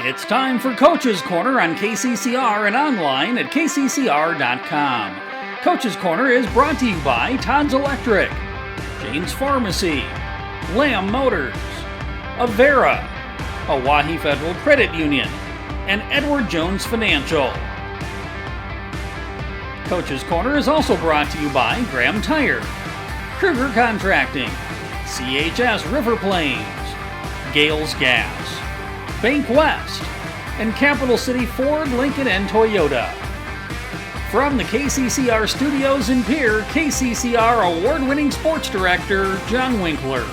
It's time for Coach's Corner on KCCR and online at kccr.com. Coach's Corner is brought to you by Todd's Electric, James Pharmacy, Lamb Motors, Avera, Hawaii Federal Credit Union, and Edward Jones Financial. Coach's Corner is also brought to you by Graham Tire, Kruger Contracting, CHS River Plains, Gales Gas, Bank West, and Capital City Ford, Lincoln, and Toyota. From the KCCR studios in Pierre, KCCR award-winning sports director, John Winkler.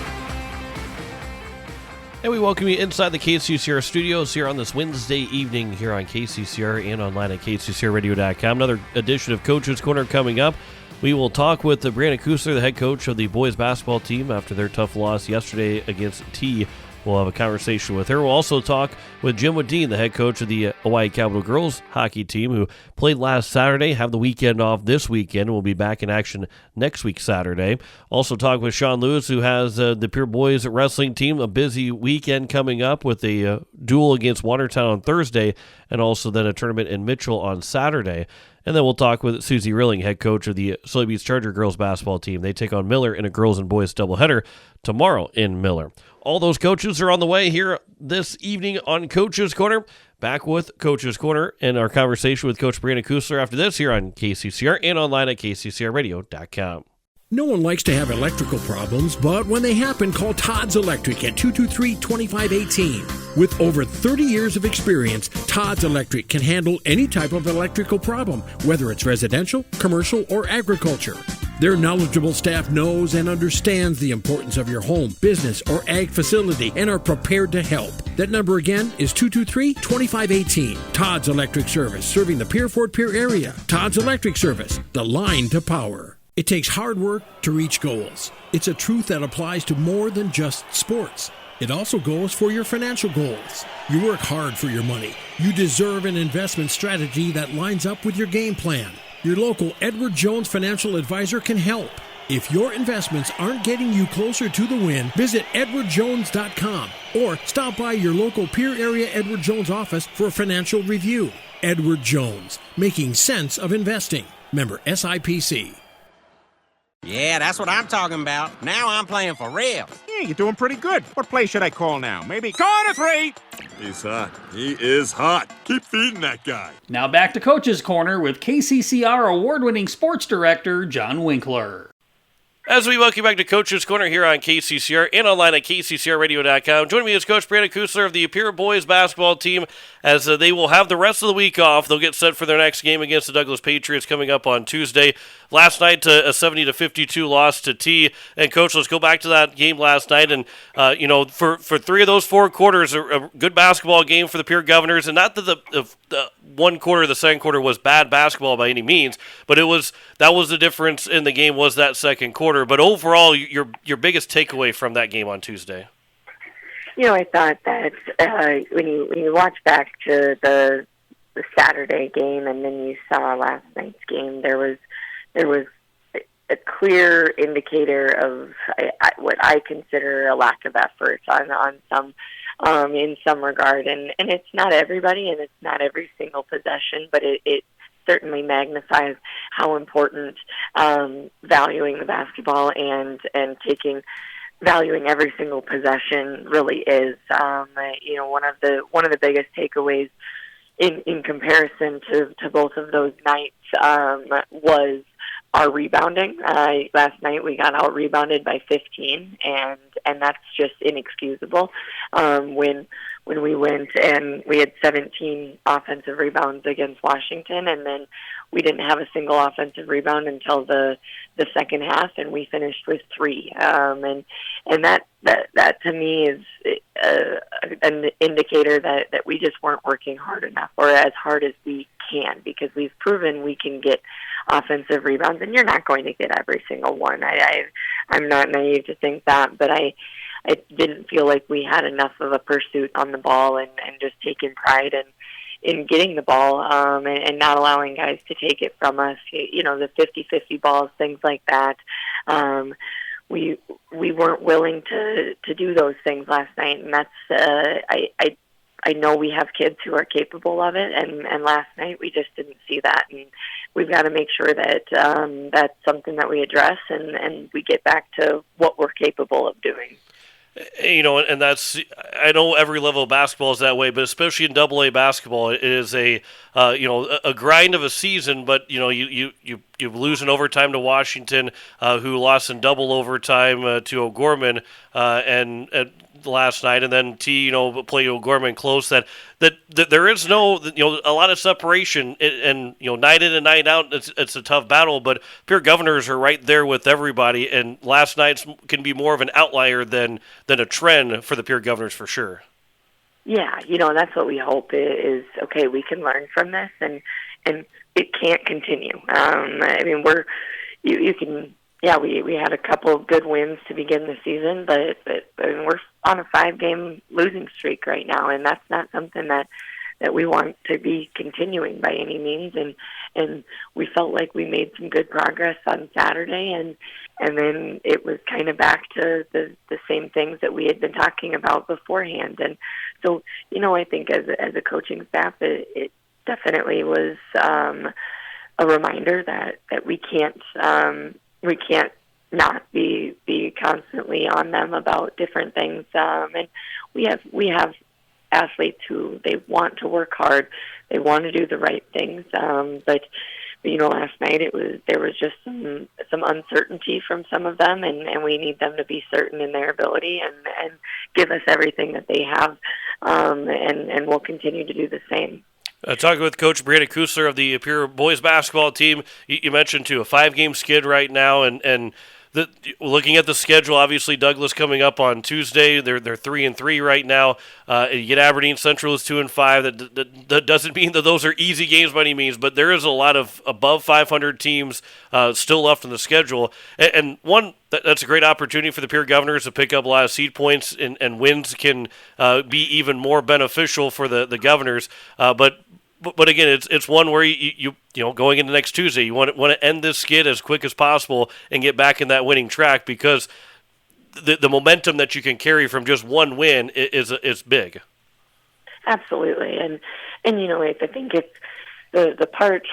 And we welcome you inside the KCCR studios here on this Wednesday evening here on KCCR and online at kccrradio.com. Another edition of Coach's Corner coming up. We will talk with Brianna Kusler, the head coach of the boys basketball team after their tough loss yesterday against T. We'll have a conversation with her. We'll also talk with Jim Wadeen, the head coach of the Hawaii Capital girls hockey team, who played last Saturday, have the weekend off this weekend, and will be back in action next week, Saturday. Also talk with Sean Lewis, who has the Pierre boys wrestling team, a busy weekend coming up with a duel against Watertown on Thursday, and also then a tournament in Mitchell on Saturday. And then we'll talk with Susie Rilling, head coach of the Soybeans Charger girls basketball team. They take on Miller in a girls and boys doubleheader tomorrow in Miller. All those coaches are on the way here this evening on Coach's Corner. Back with Coach's Corner and our conversation with Coach Brianna Kusler after this here on KCCR and online at kccrradio.com. No one likes to have electrical problems, but when they happen, call Todd's Electric at 223-2518. With over 30 years of experience, Todd's Electric can handle any type of electrical problem, whether it's residential, commercial, or agriculture. Their knowledgeable staff knows and understands the importance of your home, business, or ag facility and are prepared to help. That number again is 223-2518. Todd's Electric Service, serving the Pierre-Fort Pierre area. Todd's Electric Service, the line to power. It takes hard work to reach goals. It's a truth that applies to more than just sports. It also goes for your financial goals. You work hard for your money. You deserve an investment strategy that lines up with your game plan. Your local Edward Jones financial advisor can help. If your investments aren't getting you closer to the win, visit edwardjones.com or stop by your local Pierre area Edward Jones office for a financial review. Edward Jones, making sense of investing. Member SIPC. Yeah, that's what I'm talking about. Now I'm playing for real. Yeah, you're doing pretty good. What play should I call now? Maybe corner three. He's hot. He is hot. Keep feeding that guy. Now back to Coach's Corner with KCCR award-winning sports director, John Winkler. As we welcome you back to Coach's Corner here on KCCR and online at kccrradio.com. Joining me is Coach Brianna Kusler of the Pierre boys basketball team as they will have the rest of the week off. They'll get set for their next game against the Douglas Patriots coming up on Tuesday. Last night, a 70-52 loss to T. And, Coach, let's go back to that game last night. And, for three of those four quarters, a good basketball game for the Pierre Governors. And not that the one quarter, the second quarter, was bad basketball by any means, but that was the difference in the game was that second quarter. But overall, your biggest takeaway from that game on Tuesday? I thought that when you watch back to the Saturday game and then you saw last night's game, there was a clear indicator of what I consider a lack of effort on some in some regard, and it's not everybody and it's not every single possession, but it certainly magnifies how important valuing the basketball and valuing every single possession really is. One of the biggest takeaways in comparison to both of those nights was our rebounding. Last night we got out rebounded by 15, and that's just inexcusable. When we went and we had 17 offensive rebounds against Washington, and then we didn't have a single offensive rebound until the second half, and we finished with 3. And that to me is an indicator that we just weren't working hard enough, or as hard as we can, because we've proven we can get offensive rebounds, and you're not going to get every single one. I'm not naive to think that, but I didn't feel like we had enough of a pursuit on the ball and just taking pride in getting the ball and not allowing guys to take it from us. The 50-50 balls, things like that. We weren't willing to do those things last night, and that's I know we have kids who are capable of it, and last night we just didn't see that, and we've got to make sure that that's something that we address and we get back to what we're capable of doing. And that's, I know every level of basketball is that way, but especially in Double-A basketball, it is a grind of a season. But you lose in overtime to Washington, who lost in double overtime to O'Gorman, and last night, and then play O'Gorman close. That there is no a lot of separation, and night in and night out, it's a tough battle. But Pierre Governors are right there with everybody, and last night's can be more of an outlier than a trend for the Pierre Governors for sure. Yeah, that's what we hope is okay. We can learn from this, and it can't continue. I mean, you can. Yeah, we had a couple of good wins to begin the season, but I mean, we're on a 5-game losing streak right now, and that's not something that we want to be continuing by any means. And we felt like we made some good progress on Saturday, and then it was kind of back to the same things that we had been talking about beforehand. And so, I think as a coaching staff, it definitely was a reminder that we can't not be constantly on them about different things. And we have athletes who they want to work hard, they want to do the right things. But last night there was just some uncertainty from some of them, and we need them to be certain in their ability and give us everything that they have, and we'll continue to do the same. Talking with Coach Brianna Kusler of the Pierre boys basketball team, you mentioned too a 5-game skid right now, and looking at the schedule, obviously Douglas coming up on Tuesday. They're 3-3 right now. You get Aberdeen Central is 2-5. That doesn't mean that those are easy games by any means, but there is a lot of above 500 teams still left in the schedule, and one. That's a great opportunity for the Pierre Governors to pick up a lot of seed points, and wins can be even more beneficial for the Governors. But again, it's one where you going into next Tuesday, you want to end this skid as quick as possible and get back in that winning track, because the momentum that you can carry from just one win is big. Absolutely, and I think it's the part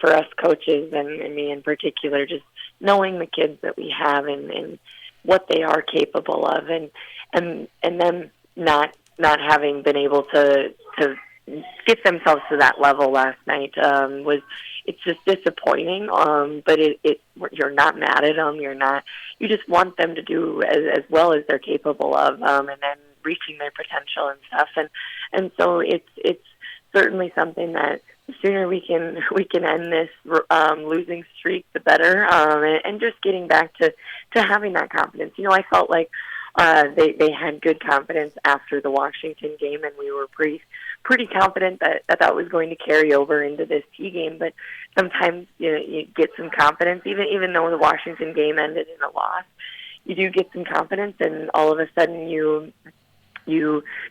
for us coaches and me in particular, just knowing the kids that we have and what they are capable of, and them not having been able to get themselves to that level last night it's just disappointing. But you're not mad at them. You just want them to do as well as they're capable of, and then reaching their potential and stuff. And so it's certainly something that the sooner we can end this losing streak, the better, and just getting back to having that confidence. I felt like they had good confidence after the Washington game, and we were pretty confident that was going to carry over into this T game. But sometimes you get some confidence, even though the Washington game ended in a loss. You do get some confidence, and all of a sudden you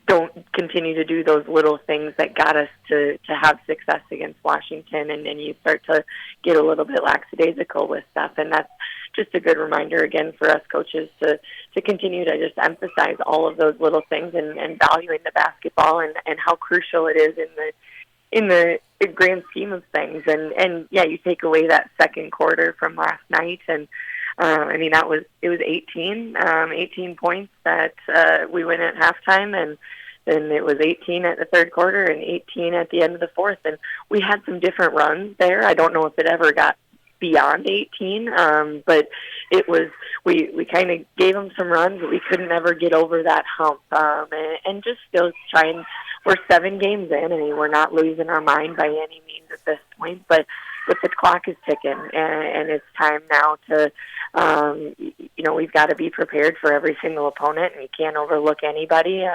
don't continue to do those little things that got us to have success against Washington, and then you start to get a little bit lackadaisical with stuff. And that's just a good reminder, again, for us coaches to continue to just emphasize all of those little things and valuing the basketball and how crucial it is in the grand scheme of things. And yeah, you take away that second quarter from last night, and it was 18 points that we win at halftime, and then it was 18 at the third quarter and 18 at the end of the fourth. And we had some different runs there. I don't know if it ever got beyond 18, but it was we kind of gave them some runs, but we couldn't ever get over that hump. And just still trying. We're 7 games in, and we're not losing our mind by any means at this point, but the clock is ticking, and it's time now to, we've got to be prepared for every single opponent, and you can't overlook anybody,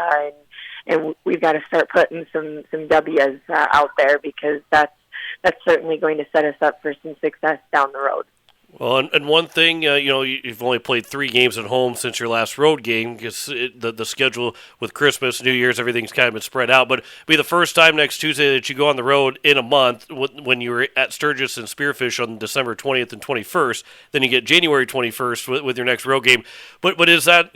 and we've got to start putting some W's out there, because that's certainly going to set us up for some success down the road. Well, and one thing, you've only played 3 games at home since your last road game, because the schedule with Christmas, New Year's, everything's kind of been spread out. But it'll be the first time next Tuesday that you go on the road in a month, when you were at Sturgis and Spearfish on December 20th and 21st. Then you get January 21st with your next road game. But is that,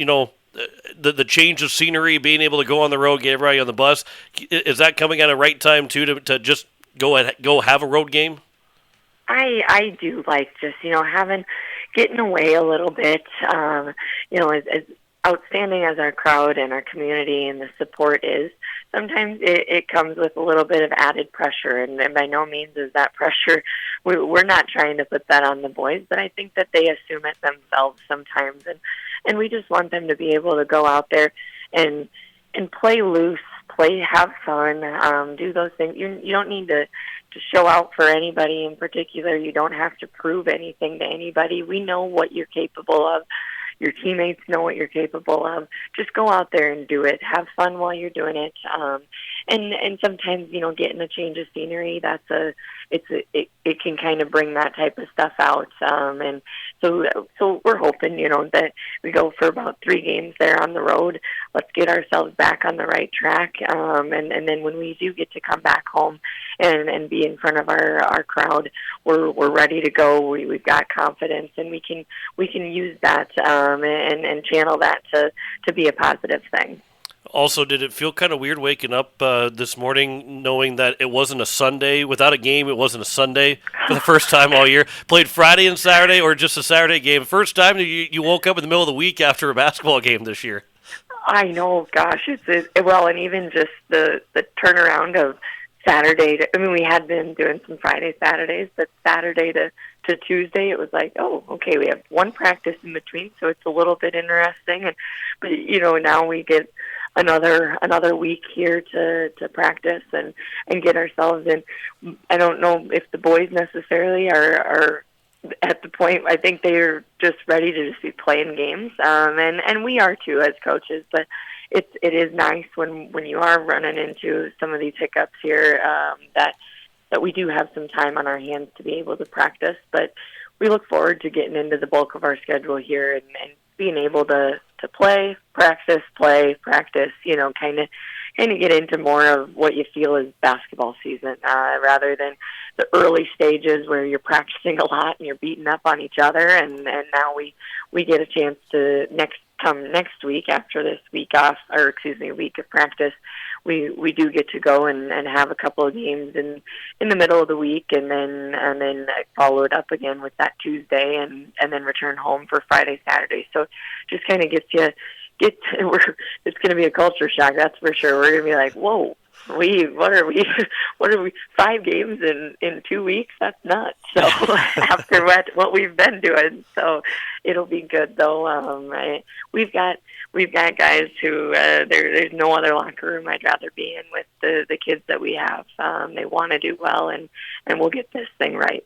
the change of scenery, being able to go on the road, get everybody on the bus, is that coming at a right time too to just go have a road game? I do like just, getting away a little bit, as outstanding as our crowd and our community and the support is, sometimes it comes with a little bit of added pressure, and by no means is that pressure, we're not trying to put that on the boys, but I think that they assume it themselves sometimes, and we just want them to be able to go out there and play loose, have fun, do those things. You don't need to show out for anybody in particular. You don't have to prove anything to anybody. We know what you're capable of. Your teammates know what you're capable of. Just go out there and do it. Have fun while you're doing it. And sometimes, getting a change of scenery, it can kind of bring that type of stuff out. And so we're hoping, that we go for about 3 games there on the road. Let's get ourselves back on the right track. And then when we do get to come back home and be in front of our crowd, we're ready to go. We've got confidence, and we can use that and channel that to be a positive thing. Also, did it feel kind of weird waking up this morning knowing that it wasn't a Sunday? Without a game, it wasn't a Sunday for the first time all year. Played Friday and Saturday or just a Saturday game. First time you woke up in the middle of the week after a basketball game this year. I know, gosh. And even just the turnaround of Saturday we had been doing some Friday, Saturdays, but Saturday to Tuesday, it was like, oh, okay, we have one practice in between, so it's a little bit interesting. But now we get another week here to practice and get ourselves in. I don't know if the boys necessarily are at the point. I think they're just ready to just be playing games, and we are too as coaches. But it is nice when you are running into some of these hiccups here that we do have some time on our hands to be able to practice. But we look forward to getting into the bulk of our schedule here and being able to play, practice, kind of get into more of what you feel is basketball season, rather than the early stages where you're practicing a lot and you're beating up on each other. And now we get a chance to next week after this week off, week of practice, we do get to go and have a couple of games in the middle of the week, and then follow it up again with that Tuesday, and then return home for Friday, Saturday. So just kind of it's going to be a culture shock, that's for sure. We're going to be like, whoa, what are we 5 games in 2 weeks? That's nuts. So after what we've been doing, so it'll be good though. We've got guys who there's no other locker room I'd rather be in with the kids that we have. They want to do well, and we'll get this thing right.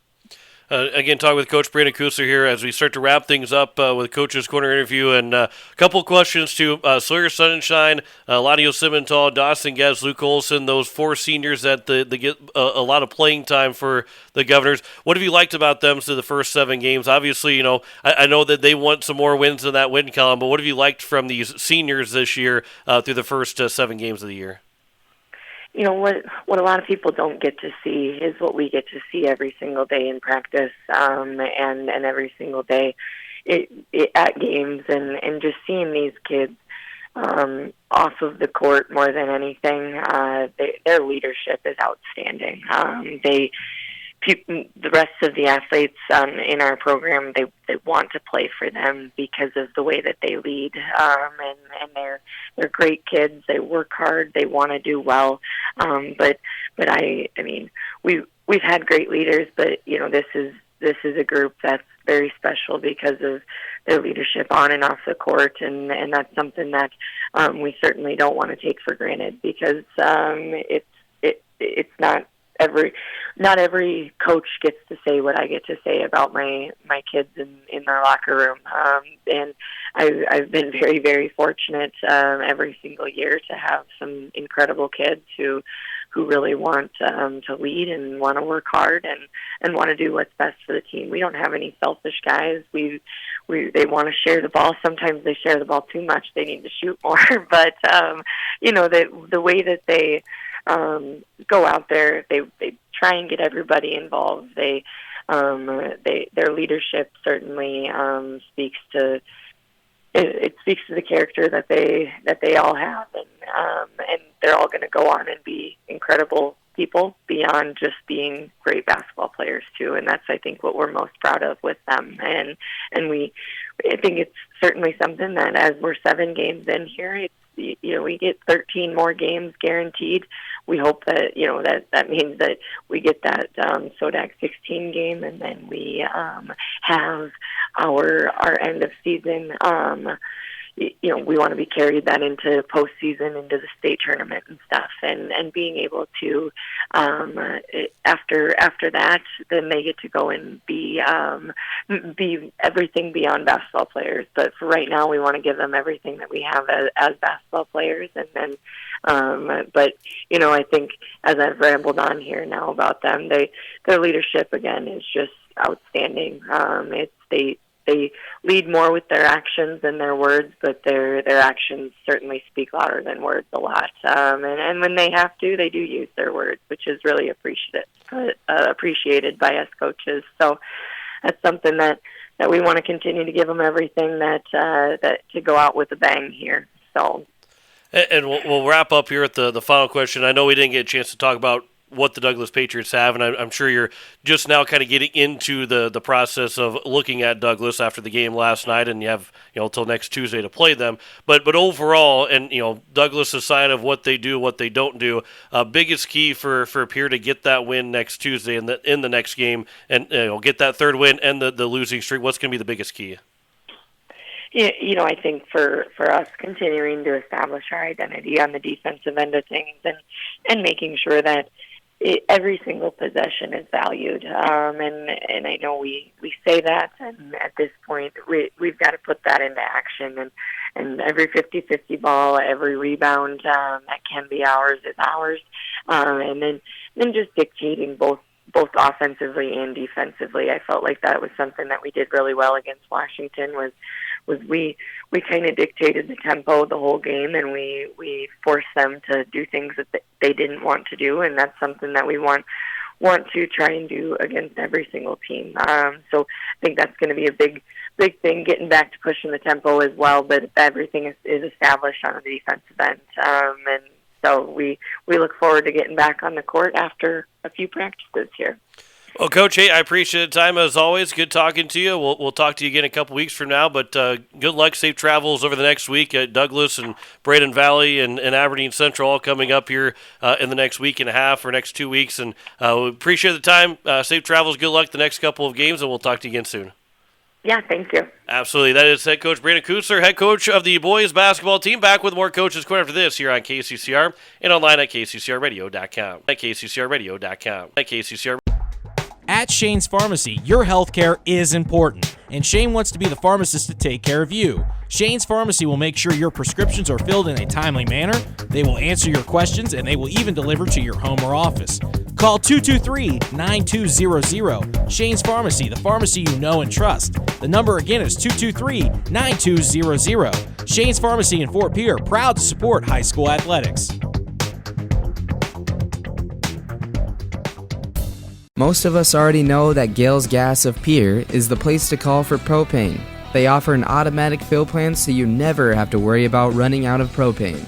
Again, talking with Coach Brandon Kusler here as we start to wrap things up with Coach's Corner interview, and a couple questions to Sawyer Sunshine, Ladio Simmental, Dawson Guest, Luke Olson, those 4 seniors that they get a lot of playing time for the Governors. What have you liked about them through the first 7 games? Obviously, I know that they want some more wins in that win column, but what have you liked from these seniors this year through the first 7 games of the year? What a lot of people don't get to see is what we get to see every single day in practice, and every single day at games, and just seeing these kids off of the court more than anything. Their leadership is outstanding. The rest of the athletes in our program, they want to play for them because of the way that they lead, and they're great kids. They work hard. They want to do well. But we've had great leaders, but this is a group that's very special because of their leadership on and off the court, and that's something that we certainly don't want to take for granted, because it's not every coach gets to say what I get to say about my kids in their locker room. And I've been very, very fortunate every single year to have some incredible kids who really want to lead and want to work hard and want to do what's best for the team. We don't have any selfish guys. They want to share the ball. Sometimes they share the ball too much. They need to shoot more. But the way that they go out there, they try and get everybody involved. Their leadership certainly speaks to it speaks to the character that they all have, and they're all going to go on and be incredible people beyond just being great basketball players too. And that's, I think, what we're most proud of with them. And I think it's certainly something that as we're 7 games in here, we get 13 more games guaranteed. We hope that, that means that we get that SODAC 16 game, and then we have our end of season. We want to be carried that into postseason, into the state tournament and stuff, and being able to after that, then they get to go and be everything beyond basketball players. But for right now, we want to give them everything that we have as basketball players, and then. But I think as I've rambled on here now about them, their leadership again is just outstanding. They lead more with their actions than their words, but their actions certainly speak louder than words a lot. And when they have to, they do use their words, which is really appreciated by us coaches. So that's something that we want to continue to give them everything that to go out with a bang here. So. And we'll wrap up here at the final question. I know we didn't get a chance to talk about what the Douglas Patriots have, and I'm sure you're just now kind of getting into the process of looking at Douglas after the game last night, and you have until next Tuesday to play them. But overall, and Douglas aside of what they do, what they don't do, biggest key for Pierre to get that win next Tuesday in the next game, and get that third win and the losing streak. What's going to be the biggest key? I think for us continuing to establish our identity on the defensive end of things, and making sure that every single possession is valued. And I know we say that, and at this point we've got to put that into action. And every 50-50 ball, every rebound that can be ours is ours. And then just dictating both offensively and defensively. I felt like that was something that we did really well against Washington. Was we kind of dictated the tempo the whole game, and we forced them to do things that they didn't want to do, and that's something that we want to try and do against every single team. So I think that's going to be a big thing, getting back to pushing the tempo as well, but everything is established on the defensive end. And so we look forward to getting back on the court after a few practices here. Well, Coach, hey, I appreciate the time as always. Good talking to you. We'll talk to you again a couple weeks from now, but good luck, safe travels over the next week at Douglas and Braden Valley and Aberdeen Central all coming up here in the next week and a half or next 2 weeks. And we appreciate the time. Safe travels, good luck the next couple of games, and we'll talk to you again soon. Yeah, thank you. Absolutely. That is head coach Brandon Kusler, head coach of the boys basketball team. Back with more Coaches Corner after this here on KCCR and online at kccrradio.com. At kccrradio.com. At KCCR. At Shane's Pharmacy, your healthcare is important, and Shane wants to be the pharmacist to take care of you. Shane's Pharmacy will make sure your prescriptions are filled in a timely manner, they will answer your questions, and they will even deliver to your home or office. Call 223-9200. Shane's Pharmacy, the pharmacy you know and trust. The number again is 223-9200. Shane's Pharmacy in Fort Pierre, proud to support high school athletics. Most of us already know that Gales Gas of Pierre is the place to call for propane. They offer an automatic fill plan so you never have to worry about running out of propane.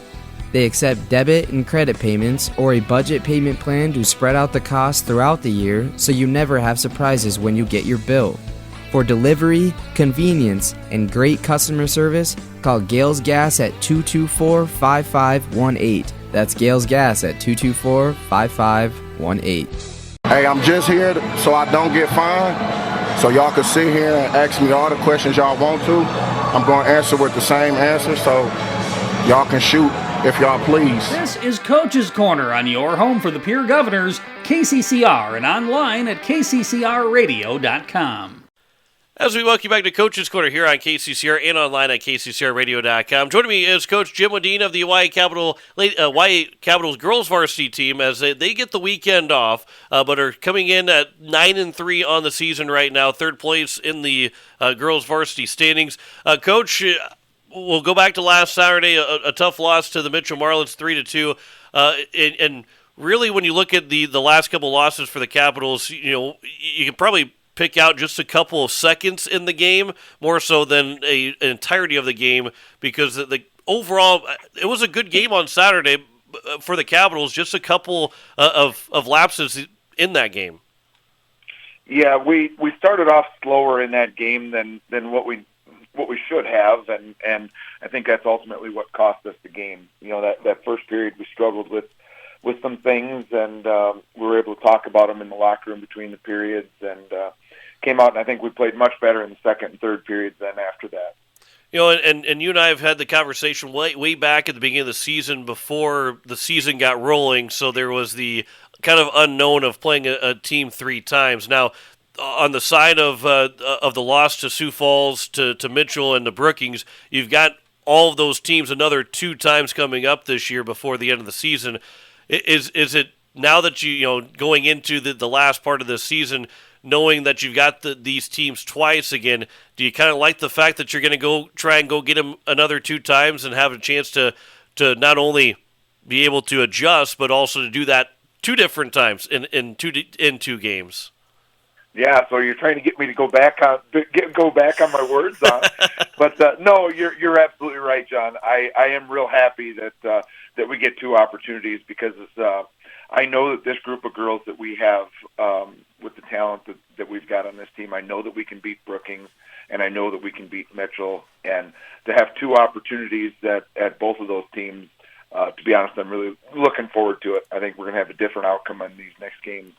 They accept debit and credit payments or a budget payment plan to spread out the cost throughout the year so you never have surprises when you get your bill. For delivery, convenience, and great customer service, call Gales Gas at 224-5518. That's Gales Gas at 224-5518. Hey, I'm just here so I don't get fined, so y'all can sit here and ask me all the questions y'all want to. I'm going to answer with the same answer, so y'all can shoot if y'all please. This is Coach's Corner on your home for the Pierre Governors, KCCR, and online at kccrradio.com. As we welcome you back to Coach's Corner here on KCCR and online at kccrradio.com. Joining me is Coach Jim Wadeen of the YA Capitals girls varsity team as they get the weekend off, but are coming in at 9-3 on the season right now, third place in the girls varsity standings. Coach, we'll go back to last Saturday, a tough loss to the Mitchell Marlins, 3-2, and really when you look at the last couple losses for the Capitals, you can probably pick out just a couple of seconds in the game, more so than an entirety of the game, because the overall, it was a good game on Saturday for the Capitals, just a couple of lapses in that game. Yeah, we started off slower in that game than what we should have, and I think that's ultimately what cost us the game. That first period we struggled with some things, and we were able to talk about them in the locker room between the periods, and came out, and I think we played much better in the second and third periods than after that. And you and I have had the conversation way back at the beginning of the season before the season got rolling, so there was the kind of unknown of playing a team 3 times. Now, on the side of the loss to Sioux Falls, to Mitchell, and the Brookings, you've got all of those teams another 2 times coming up this year before the end of the season. Is it now that going into the last part of the season, knowing that you've got these teams twice again, do you kind of like the fact that you're going to try and go get them another 2 times and have a chance to not only be able to adjust, but also to do that 2 different times in 2 games? Yeah, so you're trying to get me to go back on my words, but no, you're absolutely right, John. I am real happy that we get 2 opportunities, because I know that this group of girls that we have, with the talent that we've got on this team, I know that we can beat Brookings, and I know that we can beat Mitchell. And to have 2 opportunities at both of those teams, to be honest, I'm really looking forward to it. I think we're going to have a different outcome on these next games.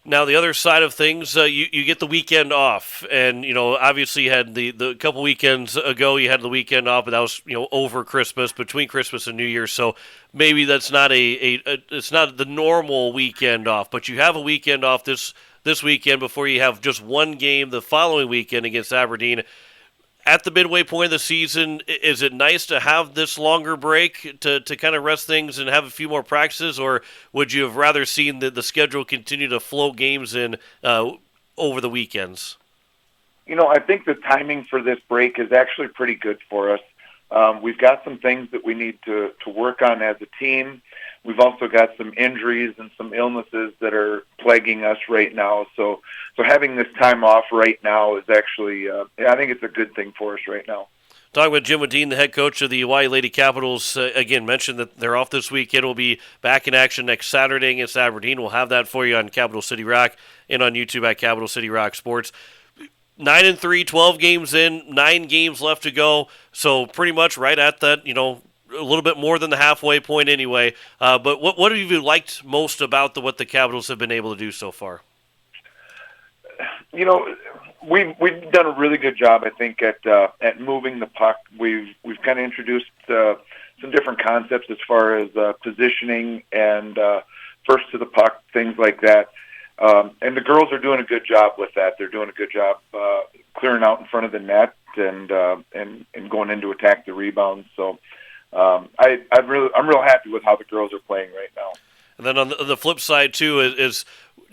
Now, the other side of things, you get the weekend off, and obviously you had the couple weekends ago you had the weekend off, but that was over Christmas, between Christmas and New Year's, so maybe that's not it's not the normal weekend off, but you have a weekend off this weekend before you have just 1 game the following weekend against Aberdeen. At the midway point of the season, is it nice to have this longer break to kind of rest things and have a few more practices, or would you have rather seen the schedule continue to flow games in over the weekends? I think the timing for this break is actually pretty good for us. We've got some things that we need to work on as a team. We've also got some injuries and some illnesses that are plaguing us right now. So having this time off right now is actually, I think it's a good thing for us right now. Talking with Jim Wadeen, the head coach of the Hawaii Lady Capitals, again, mentioned that they're off this weekend. We'll be back in action next Saturday against Aberdeen. We'll have that for you on Capital City Rock and on YouTube at Capital City Rock Sports. 9-3, 12 games in, 9 games left to go. So pretty much right at that, a little bit more than the halfway point anyway. But what have you liked most about what the Capitals have been able to do so far? We've done a really good job, I think, at moving the puck. We've kind of introduced some different concepts as far as positioning and first to the puck, things like that. And the girls are doing a good job with that. They're doing a good job clearing out in front of the net and going in to attack the rebounds. So I'm real happy with how the girls are playing right now. And then on the flip side too is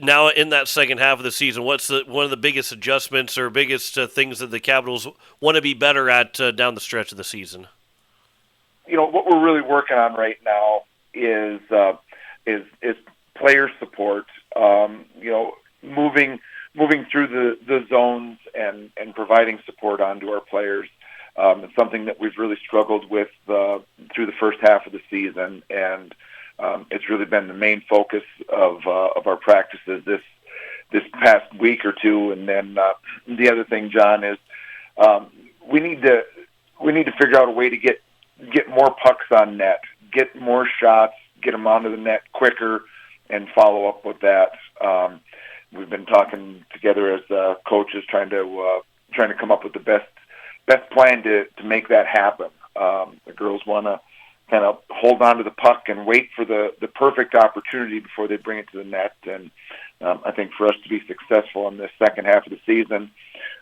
now in that second half of the season, what's one of the biggest adjustments or biggest things that the Capitals want to be better at down the stretch of the season? What we're really working on right now is player support. Moving through the zones and providing support onto our players. It's something that we've really struggled with through the first half of the season, and it's really been the main focus of our practices this past week or 2. And then the other thing, John, is we need to figure out a way to get more pucks on net, get more shots, get them onto the net quicker, and follow up with that. We've been talking together as coaches, trying to come up with the best plan to make that happen. The girls want to kind of hold on to the puck and wait for the perfect opportunity before they bring it to the net. And I think for us to be successful in this second half of the season,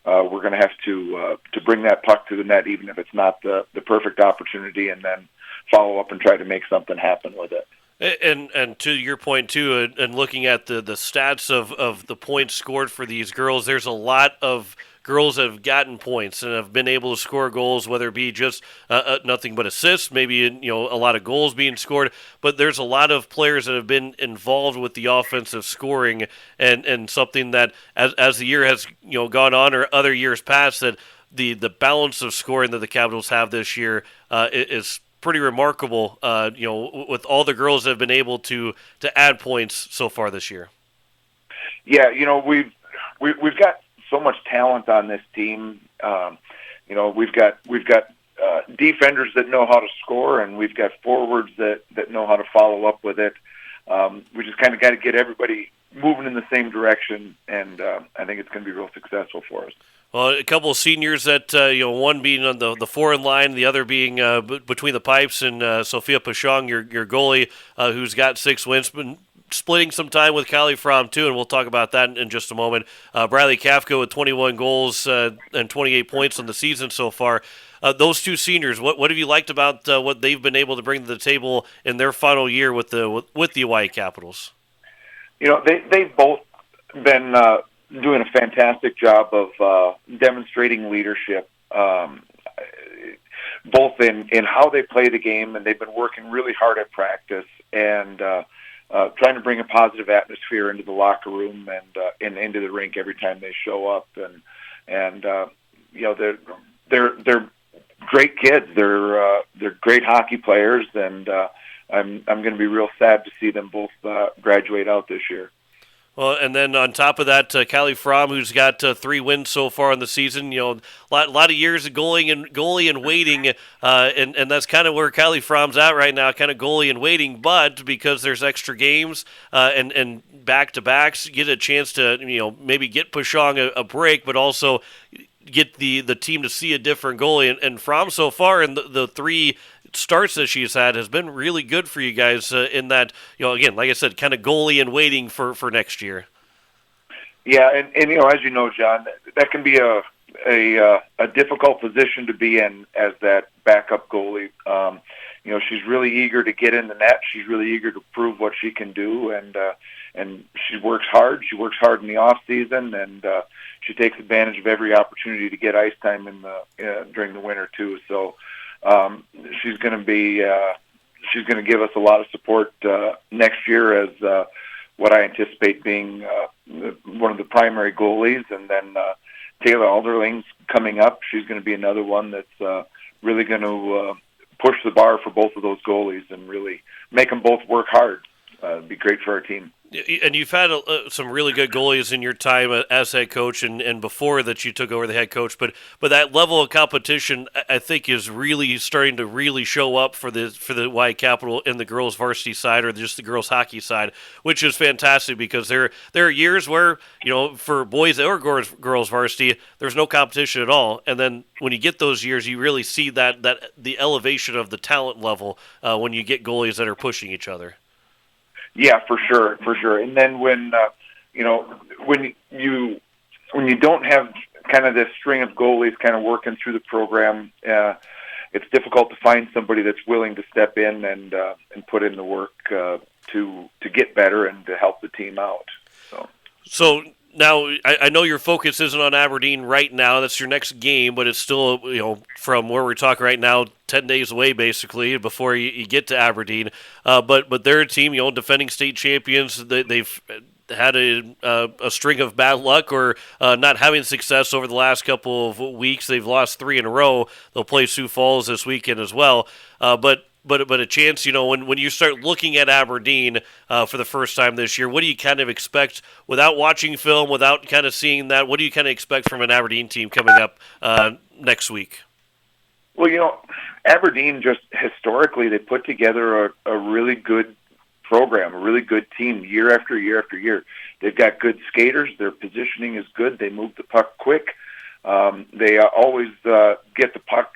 we're going to have to bring that puck to the net, even if it's not the perfect opportunity, and then follow up and try to make something happen with it. And to your point too, and looking at the stats of the points scored for these girls, there's a lot of girls have gotten points and have been able to score goals, whether it be just nothing but assists, maybe a lot of goals being scored. But there's a lot of players that have been involved with the offensive scoring, and something that as the year has gone on, or other years past, that the balance of scoring that the Capitals have this year is pretty remarkable. With all the girls that have been able to add points so far this year. Yeah, we've got so much talent on this team. We've got defenders that know how to score, and we've got forwards that know how to follow up with it. We just kind of got to get everybody moving in the same direction, and I think it's going to be real successful for us. Well, a couple of seniors that, one being on the foreign line, the other being between the pipes, and Sophia Pashong, your goalie, who's got 6 wins, been splitting some time with Callie Fromm, too, and we'll talk about that in just a moment. Bradley Kafka with 21 goals and 28 points on the season so far. Those 2 seniors, what have you liked about what they've been able to bring to the table in their final year with the Hawaii Capitals? They've both been doing a fantastic job of demonstrating leadership, both in how they play the game, and they've been working really hard at practice, and trying to bring a positive atmosphere into the locker room and into the rink every time they show up. And they're great kids. They're great hockey players, and I'm going to be real sad to see them both graduate out this year. Well, and then on top of that, Callie Fromm, who's got 3 wins so far in the season. A lot of years of goalie and waiting, and that's kind of where Callie Fromm's at right now, kind of goalie and waiting. But because there's extra games and back-to-backs, get a chance to maybe get Pashong a break, but also get the team to see a different goalie. And Fromm so far in the 3 starts that she's had has been really good for you guys in that, again, like I said, kind of goalie and waiting for next year. Yeah, and as you know, John, that can be a difficult position to be in as that backup goalie. She's really eager to get in the net. She's really eager to prove what she can do, and she works hard. She works hard in the off season, and she takes advantage of every opportunity to get ice time during the winter too. So she's going to give us a lot of support next year as what I anticipate being one of the primary goalies, and then Taylor Alderling's coming up. She's going to be another one that's really going to push the bar for both of those goalies and really make them both work hard. It'd be great for our team. And you've had some really good goalies in your time as head coach and before that you took over the head coach, but that level of competition, I think, is really starting to really show up for the Hawaii Capital in the girls varsity side, or just the girls hockey side, which is fantastic, because there are years where, for boys or girls varsity, there's no competition at all, and then when you get those years, you really see that the elevation of the talent level when you get goalies that are pushing each other. Yeah, for sure. And then when you don't have kind of this string of goalies kind of working through the program, it's difficult to find somebody that's willing to step in and put in the work to get better and to help the team out. So now I know your focus isn't on Aberdeen right now. That's your next game, but it's still, from where we're talking right now, 10 days away basically before you get to Aberdeen. But they're a team, defending state champions. They've had a string of bad luck or not having success over the last couple of weeks. They've lost 3 in a row. They'll play Sioux Falls this weekend as well. But a chance, when you start looking at Aberdeen for the first time this year, what do you kind of expect without watching film, without kind of seeing that? What do you kind of expect from an Aberdeen team coming up next week? Well, Aberdeen just historically, they put together a really good program, a really good team year after year after year. They've got good skaters. Their positioning is good. They move the puck quick. They always get the puck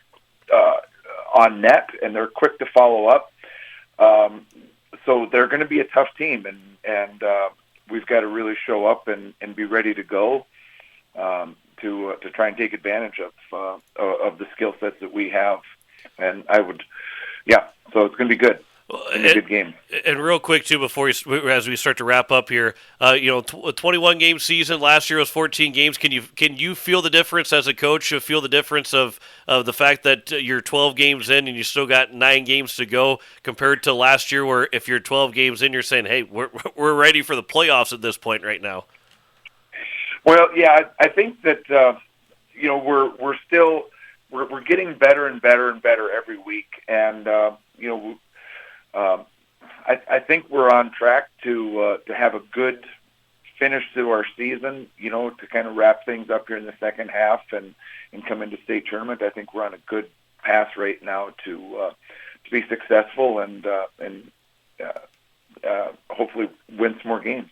on net, and they're quick to follow up. So they're going to be a tough team, and we've got to really show up and be ready to go to try and take advantage of the skill sets that we have. And so it's going to be good. good game. And real quick too, as we start to wrap up here, a 21 game season. Last year was 14 games. Can you feel the difference as a coach? Feel the difference of the fact that you're 12 games in and you still got 9 games to go compared to last year, where if you're 12 games in, you're saying, hey, we're ready for the playoffs at this point right now. Well, yeah, I think that we're getting better and better and better every week, and I think we're on track to have a good finish to our season. To kind of wrap things up here in the second half and come into state tournament. I think we're on a good path right now to be successful and hopefully win some more games.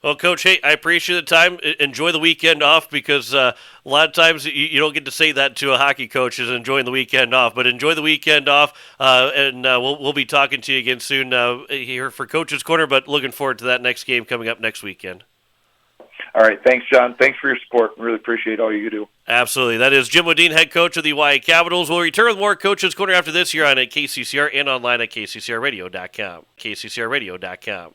Well, Coach, hey, I appreciate the time. Enjoy the weekend off, because a lot of times you don't get to say that to a hockey coach, is enjoying the weekend off. But enjoy the weekend off, and we'll be talking to you again soon here for Coach's Corner, but looking forward to that next game coming up next weekend. All right. Thanks, John. Thanks for your support. Really appreciate all you do. Absolutely. That is Jim Modine, head coach of the Hawaii Capitals. We'll return with more Coach's Corner after this here on at KCCR and online at kccrradio.com. kccrradio.com.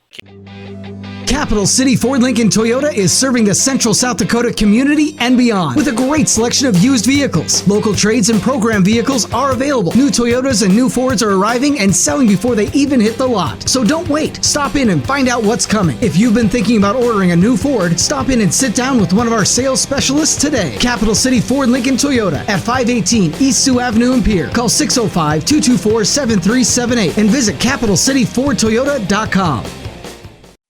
Capital City Ford Lincoln Toyota is serving the central South Dakota community and beyond with a great selection of used vehicles. Local trades and program vehicles are available. New Toyotas and new Fords are arriving and selling before they even hit the lot. So don't wait. Stop in and find out what's coming. If you've been thinking about ordering a new Ford, stop in and sit down with one of our sales specialists today. Capital City Ford Lincoln Toyota at 518 East Sioux Avenue in Pierre. Call 605-224-7378 and visit CapitalCityFordToyota.com.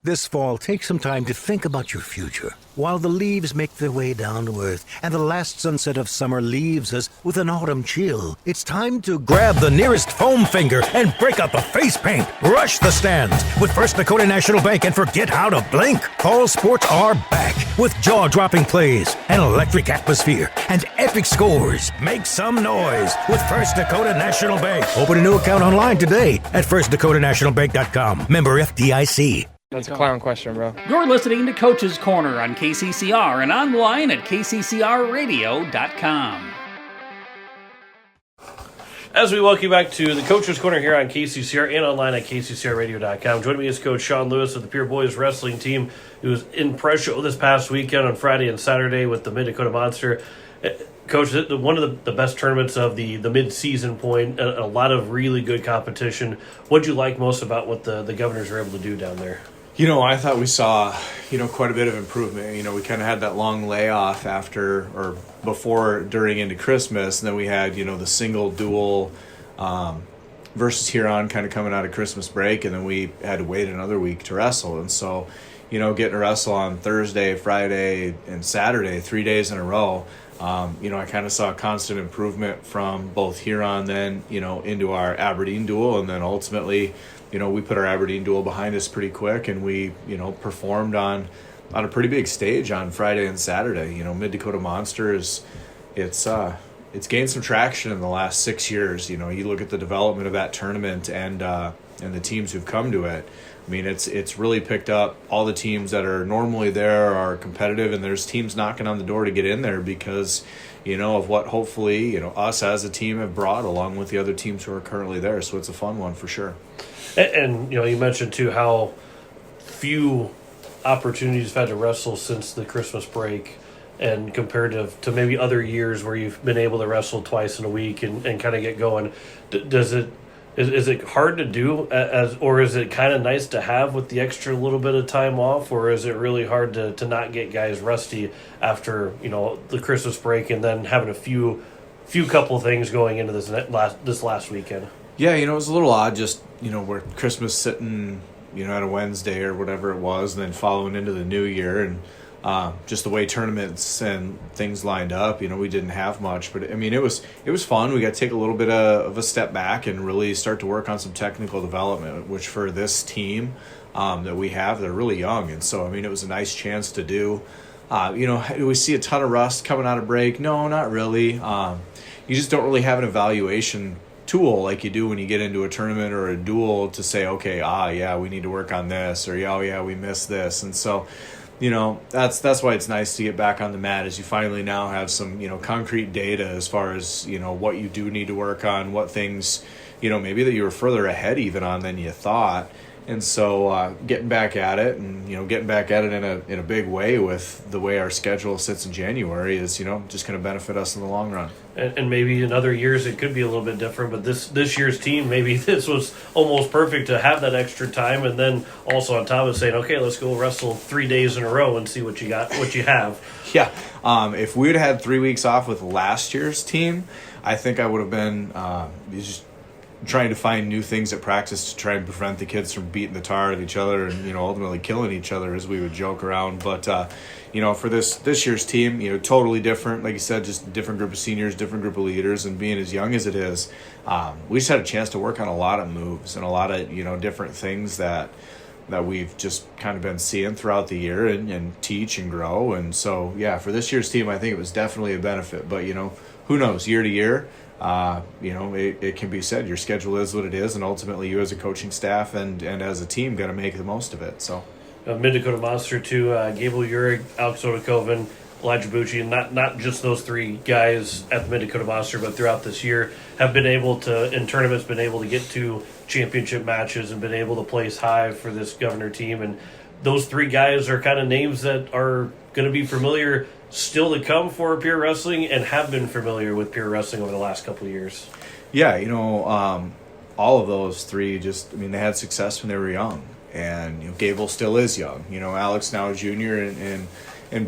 This fall, take some time to think about your future while the leaves make their way down to earth and the last sunset of summer leaves us with an autumn chill. It's time to grab the nearest foam finger and break out the face paint. Rush the stands with First Dakota National Bank and forget how to blink. Fall sports are back with jaw-dropping plays, an electric atmosphere, and epic scores. Make some noise with First Dakota National Bank. Open a new account online today at firstdakotanationalbank.com. Member FDIC. That's a clown question, bro. You're listening to Coach's Corner on KCCR and online at kccrradio.com. As we welcome you back to the Coach's Corner here on KCCR and online at kccrradio.com. Joining me is Coach Sean Lewis of the Pierre Boys Wrestling Team, who was in Presho this past weekend on Friday and Saturday with the Mid-Dakota Monster. Coach, one of the best tournaments of the mid-season point, a lot of really good competition. What did you like most about what the Governors were able to do down there? I thought we saw, quite a bit of improvement. We kind of had that long layoff during into Christmas, and then we had, the single dual versus Huron kind of coming out of Christmas break, and then we had to wait another week to wrestle. And so, getting to wrestle on Thursday, Friday, and Saturday, 3 days in a row, I kind of saw a constant improvement from both Huron then, into our Aberdeen duel, and then ultimately, we put our Aberdeen duel behind us pretty quick, and we, performed on a pretty big stage on Friday and Saturday. Mid-Dakota Monster it's gained some traction in the last 6 years. You look at the development of that tournament and the teams who've come to it. I mean, it's really picked up. All the teams that are normally there are competitive, and there's teams knocking on the door to get in there because, of what hopefully, us as a team have brought along with the other teams who are currently there. So it's a fun one for sure. And you mentioned, too, how few opportunities you've had to wrestle since the Christmas break, and compared to maybe other years where you've been able to wrestle twice in a week and kind of get going. Is it hard to do, or is it kind of nice to have with the extra little bit of time off, or is it really hard to not get guys rusty after the Christmas break and then having a few couple things going into this last weekend? Yeah, it was a little odd just, where Christmas sitting, at a Wednesday or whatever it was, and then following into the new year, and just the way tournaments and things lined up, we didn't have much. But, it was fun. We got to take a little bit of a step back and really start to work on some technical development, which for this team that we have, they're really young. And so, it was a nice chance to do. Do we see a ton of rust coming out of break? No, not really. You just don't really have an evaluation tool like you do when you get into a tournament or a duel to say, okay, we need to work on this, or we missed this. And so, that's why it's nice to get back on the mat, as you finally now have some, concrete data as far as, what you do need to work on, what things, maybe that you were further ahead even on than you thought. And so getting back at it and, getting back at it in a big way with the way our schedule sits in January is, just going to benefit us in the long run. And maybe in other years it could be a little bit different, but this year's team, maybe this was almost perfect to have that extra time, and then also on top of saying, okay, let's go wrestle 3 days in a row and see what you have. Yeah. If we would have had 3 weeks off with last year's team, I think I would have been just trying to find new things at practice to try and prevent the kids from beating the tar out of each other and, ultimately killing each other, as we would joke around. But, for this year's team, totally different. Like you said, just a different group of seniors, different group of leaders, and being as young as it is, we just had a chance to work on a lot of moves and a lot of, different things that we've just kind of been seeing throughout the year and teach and grow. And so, yeah, for this year's team, I think it was definitely a benefit. But, who knows, year to year, it can be said your schedule is what it is, and ultimately you as a coaching staff and as a team got to make the most of it. So, Mid-Dakota Monster too, Gable Uhrig, Alex Odakoven, Elijah Bucci, and not just those three guys at the Mid-Dakota Monster, but throughout this year have been able to, in tournaments, been able to get to championship matches and been able to place high for this Governor team. And those three guys are kind of names that are going to be familiar still to come for Pierre Wrestling and have been familiar with Pierre Wrestling over the last couple of years. Yeah, all of those three they had success when they were young. And Gable still is young. Alex now a junior and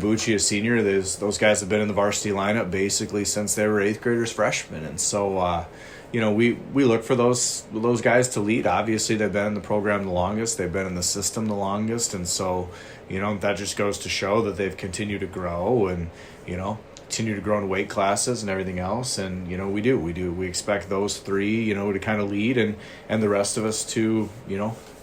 Bucci a senior. Those guys have been in the varsity lineup basically since they were 8th graders, freshmen. And so, we look for those guys to lead. Obviously, they've been in the program the longest. They've been in the system the longest. And so, that just goes to show that they've continued to grow and, continue to grow in weight classes and everything else. And, we expect those three, to kind of lead and the rest of us to,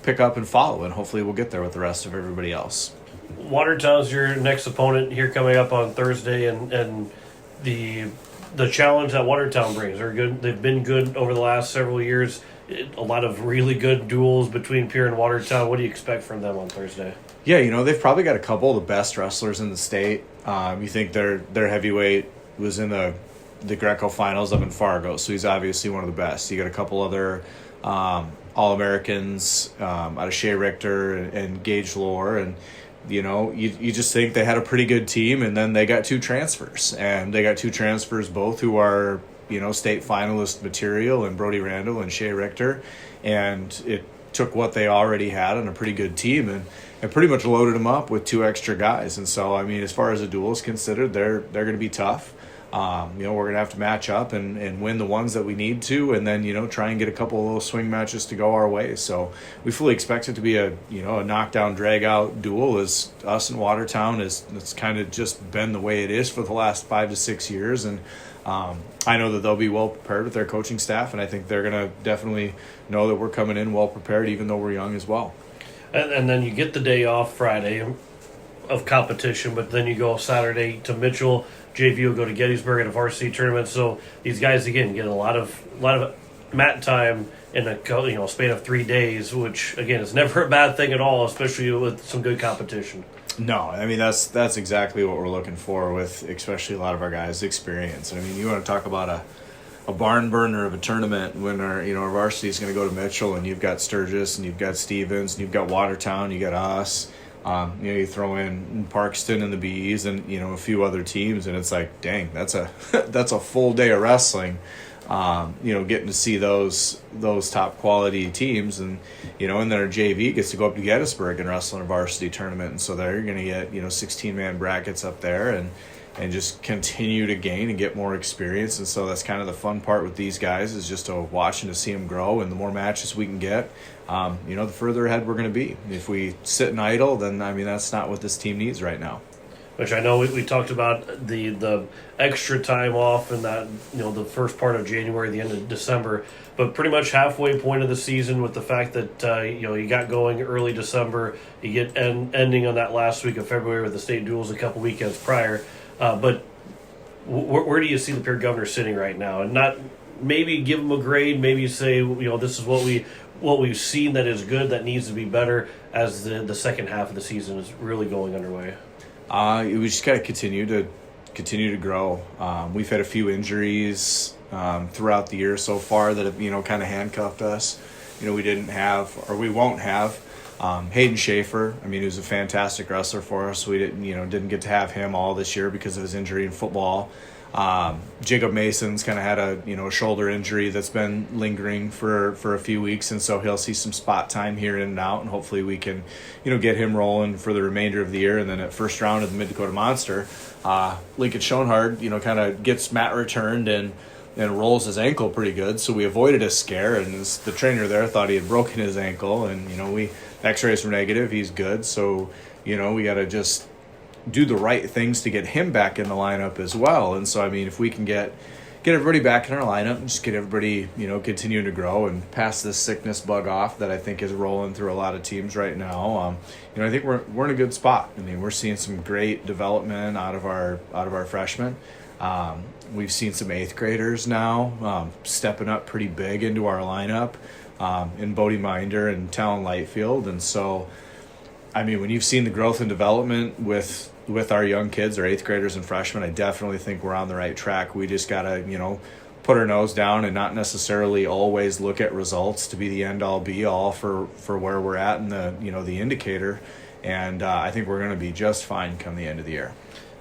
pick up and follow. And hopefully we'll get there with the rest of everybody else. Watertown's your next opponent here coming up on Thursday, and the challenge that Watertown brings. They're good. They've been good over the last several years. A lot of really good duels between Pierre and Watertown. What do you expect from them on Thursday? Yeah, they've probably got a couple of the best wrestlers in the state. You think their heavyweight was in the Greco finals up in Fargo, so he's obviously one of the best. You got a couple other All-Americans out of Shea Richter and Gage Lohr, and you just think they had a pretty good team, and then they got two transfers both who are state finalist material, and Brody Randall and Shea Richter, and it took what they already had on a pretty good team and pretty much loaded them up with two extra guys. And so as far as the duel is considered, they're going to be tough. We're going to have to match up and win the ones that we need to, and then, try and get a couple of those swing matches to go our way. So we fully expect it to be a knockdown, drag-out duel. As us in Watertown, it's kind of just been the way it is for the last 5 to 6 years. And I know that they'll be well prepared with their coaching staff, and I think they're going to definitely know that we're coming in well prepared, even though we're young as well. And then you get the day off Friday of competition, but then you go Saturday to Mitchell. JV will go to Gettysburg at a varsity tournament. So these guys again get a lot of mat time in a span of 3 days, which again is never a bad thing at all, especially with some good competition. No, that's exactly what we're looking for with especially a lot of our guys' experience. You want to talk about a barn burner of a tournament when our varsity is going to go to Mitchell, and you've got Sturgis and you've got Stevens and you've got Watertown, you got us. You throw in Parkston and the Bees and a few other teams, and it's like, dang, that's a full day of wrestling. Getting to see those top quality teams, and and then our JV gets to go up to Gettysburg and wrestle in a varsity tournament, and so they're going to get 16-man brackets up there and just continue to gain and get more experience. And so that's kind of the fun part with these guys, is just to watch and to see them grow. And the more matches we can get, the further ahead we're going to be. If we sit and idle, then that's not what this team needs right now. Which I know we talked about the extra time off and that the first part of January, the end of December, but pretty much halfway point of the season with the fact that you got going early December, you get ending on that last week of February with the state duels a couple weekends prior. But where do you see the Pierre Governor sitting right now? And not maybe give them a grade, maybe say this is what we've seen that is good, that needs to be better as the second half of the season is really going underway. We just got to continue to grow. We've had a few injuries throughout the year so far that have, kind of handcuffed us. We didn't have, or we won't have, Hayden Schaefer. I mean, he was a fantastic wrestler for us. We didn't get to have him all this year because of his injury in football. Jacob Mason's kind of had a shoulder injury that's been lingering for a few weeks, and so he'll see some spot time here in and out, and hopefully we can get him rolling for the remainder of the year. And then at first round of the Mid Dakota Monster, Lincoln Schoenhard kind of gets Matt returned and rolls his ankle pretty good, so we avoided a scare, and the trainer there thought he had broken his ankle, and the x-rays were negative. He's good, so we got to just do the right things to get him back in the lineup as well. And so, I mean, if we can get everybody back in our lineup and just get everybody, continuing to grow and pass this sickness bug off that I think is rolling through a lot of teams right now, I think we're in a good spot. I mean, we're seeing some great development out of our freshmen. We've seen some 8th graders now stepping up pretty big into our lineup in Bodie Minder and Talon Lightfield. And so, I mean, when you've seen the growth and development with our young kids, our 8th graders and freshmen, I definitely think we're on the right track. We just got to, put our nose down and not necessarily always look at results to be the end-all be-all for where we're at in the indicator. And I think we're going to be just fine come the end of the year.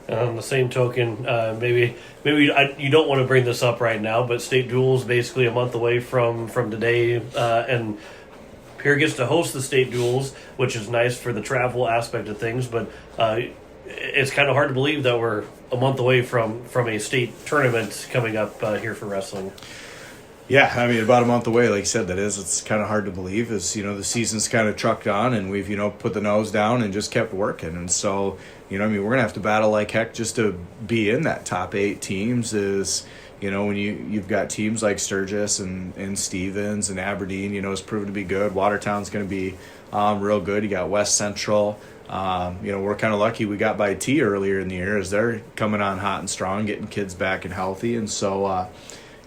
On the same token, maybe you don't want to bring this up right now, but state duels basically a month away from today, and Pierre gets to host the state duels, which is nice for the travel aspect of things, but it's kind of hard to believe that we're a month away from a state tournament coming up here for wrestling. Yeah, I mean, about a month away, like you said, it's kind of hard to believe as, the season's kind of trucked on and we've, put the nose down and just kept working. And so, we're going to have to battle like heck just to be in that top 8 teams is, when you've got teams like Sturgis and Stevens and Aberdeen, it's proven to be good. Watertown's going to be real good. You got West Central. We're kind of lucky we got by T earlier in the year as they're coming on hot and strong, getting kids back and healthy. And so,